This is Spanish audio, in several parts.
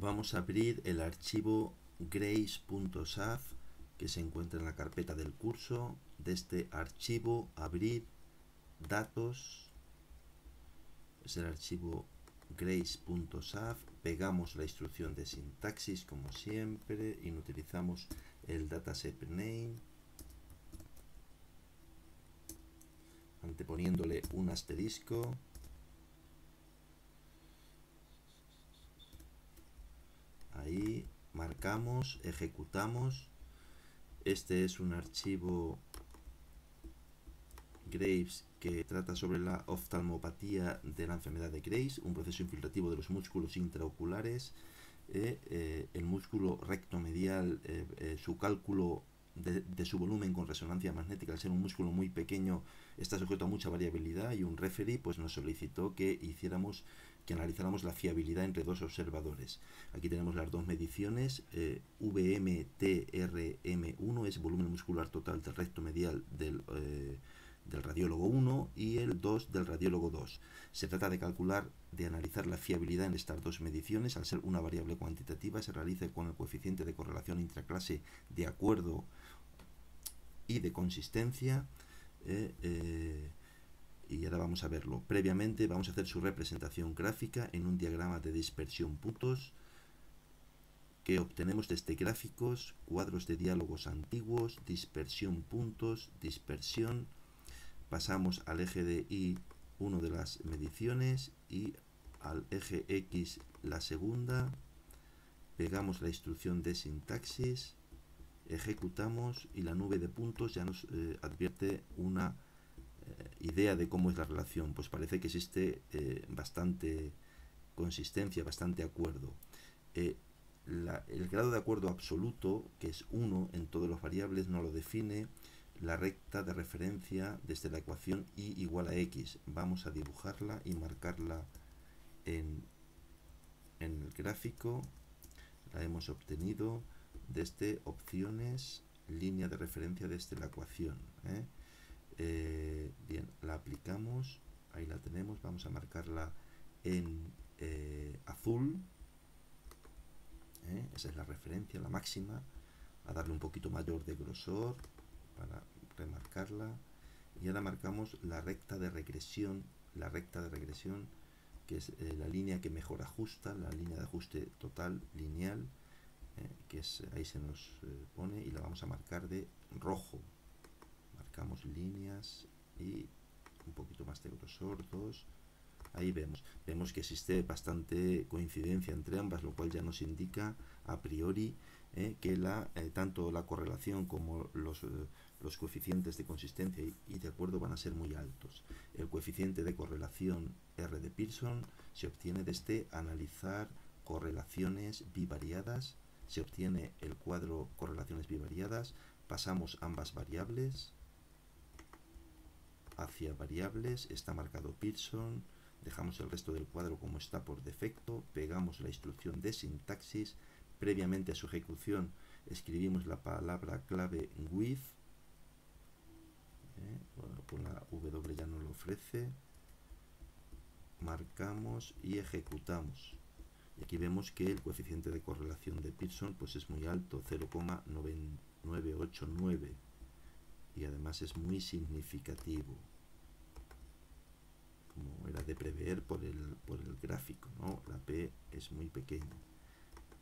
Vamos a abrir el archivo grace.saf que se encuentra en la carpeta del curso. De este archivo, abrir datos, es el archivo grace.saf. Pegamos la instrucción de sintaxis como siempre y utilizamos el dataset name, anteponiéndole un asterisco. Ahí marcamos, ejecutamos. Este es un archivo Graves que trata sobre la oftalmopatía de la enfermedad de Graves, un proceso infiltrativo de los músculos intraoculares. El músculo rectomedial, su cálculo de su volumen con resonancia magnética, al ser un músculo muy pequeño, está sujeto a mucha variabilidad, y un referee pues nos solicitó que analizáramos la fiabilidad entre dos observadores. Aquí tenemos las dos mediciones. VMTRM1 es volumen muscular total del recto medial del radiólogo 1 y el 2 del radiólogo 2. Se trata de analizar la fiabilidad en estas dos mediciones. Al ser una variable cuantitativa, se realiza con el coeficiente de correlación intraclase de acuerdo y de consistencia. Y ahora vamos a verlo. Previamente vamos a hacer su representación gráfica en un diagrama de dispersión puntos que obtenemos desde gráficos, cuadros de diálogos antiguos, dispersión puntos, dispersión. Pasamos al eje de Y una de las mediciones y al eje X la segunda. Pegamos la instrucción de sintaxis, ejecutamos y la nube de puntos ya nos advierte una idea de cómo es la relación. Pues parece que existe bastante consistencia, bastante acuerdo. El grado de acuerdo absoluto, que es 1 en todas las variables, no lo define la recta de referencia desde la ecuación y igual a x. Vamos a dibujarla y marcarla en el gráfico. La hemos obtenido desde opciones, línea de referencia desde la ecuación. Bien, la aplicamos, ahí la tenemos. Vamos a marcarla en azul. Esa es la referencia, la máxima. A darle un poquito mayor de grosor para remarcarla. Y ahora marcamos la recta de regresión, que es la línea que mejor ajusta, la línea de ajuste total lineal, que es, ahí se nos pone, y la vamos a marcar de rojo. Marcamos líneas y un poquito más de grosor, 2. Ahí vemos que existe bastante coincidencia entre ambas, lo cual ya nos indica a priori que tanto la correlación como los coeficientes de consistencia y de acuerdo van a ser muy altos. El coeficiente de correlación R de Pearson se obtiene desde analizar correlaciones bivariadas. Se obtiene el cuadro correlaciones bivariadas, pasamos ambas variables hacia variables, está marcado Pearson. Dejamos el resto del cuadro como está por defecto, pegamos la instrucción de sintaxis. Previamente a su ejecución escribimos la palabra clave with, con la W ya no lo ofrece, marcamos y ejecutamos. Y aquí vemos que el coeficiente de correlación de Pearson pues es muy alto, 0,9989, y además es muy significativo, como era de prever por el gráfico, ¿no? La P es muy pequeña.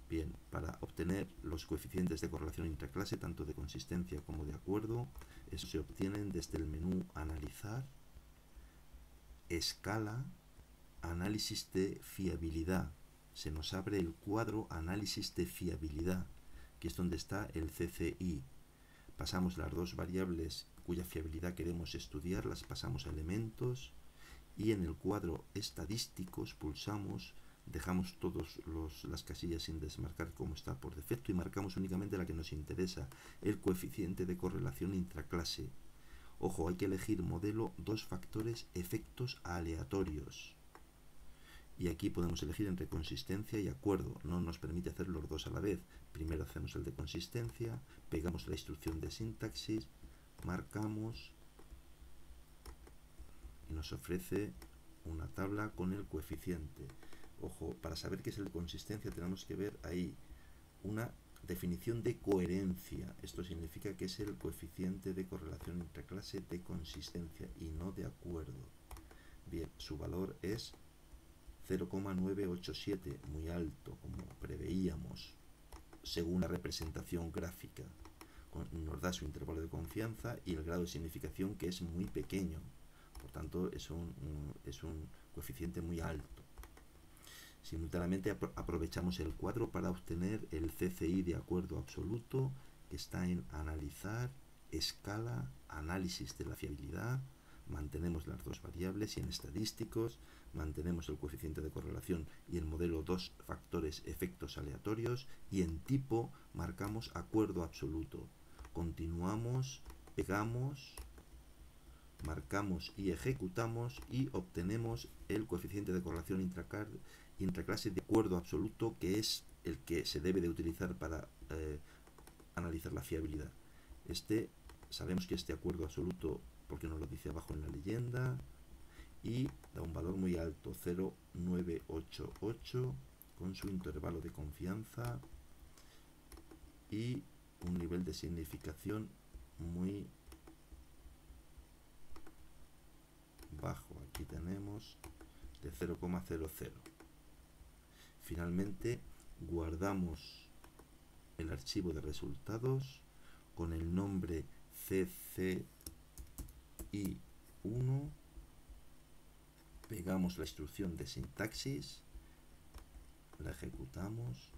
Bien, para obtener los coeficientes de correlación intraclase, tanto de consistencia como de acuerdo, eso se obtienen desde el menú Analizar, Escala, Análisis de fiabilidad. Se nos abre el cuadro Análisis de fiabilidad, que es donde está el CCI. Pasamos las dos variables cuya fiabilidad queremos estudiar, las pasamos a elementos, y en el cuadro estadísticos pulsamos, dejamos todas las casillas sin desmarcar como está por defecto y marcamos únicamente la que nos interesa, el coeficiente de correlación intraclase. Ojo, hay que elegir modelo 2 factores efectos aleatorios. Y aquí podemos elegir entre consistencia y acuerdo. No nos permite hacer los dos a la vez. Primero hacemos el de consistencia, pegamos la instrucción de sintaxis, marcamos y nos ofrece una tabla con el coeficiente. Ojo, para saber qué es el de consistencia tenemos que ver ahí una definición de coherencia. Esto significa que es el coeficiente de correlación entre clase de consistencia y no de acuerdo. Bien, su valor es 0,987, muy alto, como preveíamos, según la representación gráfica. Nos da su intervalo de confianza y el grado de significación, que es muy pequeño. Por tanto, es un coeficiente muy alto. Simultáneamente aprovechamos el cuadro para obtener el CCI de acuerdo absoluto, que está en analizar, escala, análisis de la fiabilidad. Mantenemos las dos variables y en estadísticos mantenemos el coeficiente de correlación y el modelo 2 factores efectos aleatorios, y en tipo marcamos acuerdo absoluto. Continuamos, pegamos, marcamos y ejecutamos y obtenemos el coeficiente de correlación intraclase de acuerdo absoluto, que es el que se debe de utilizar para analizar la fiabilidad. Sabemos que este acuerdo absoluto, porque nos lo dice abajo en la leyenda, y da un valor muy alto, 0,988, con su intervalo de confianza y un nivel de significación muy bajo. Aquí tenemos de 0,00. Finalmente guardamos el archivo de resultados con el nombre CCI1, pegamos la instrucción de sintaxis, la ejecutamos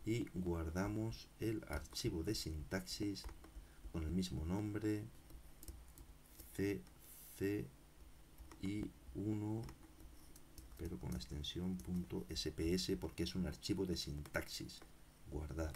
y guardamos el archivo de sintaxis con el mismo nombre, CCI1, pero con la extensión .sps, porque es un archivo de sintaxis. Guardar.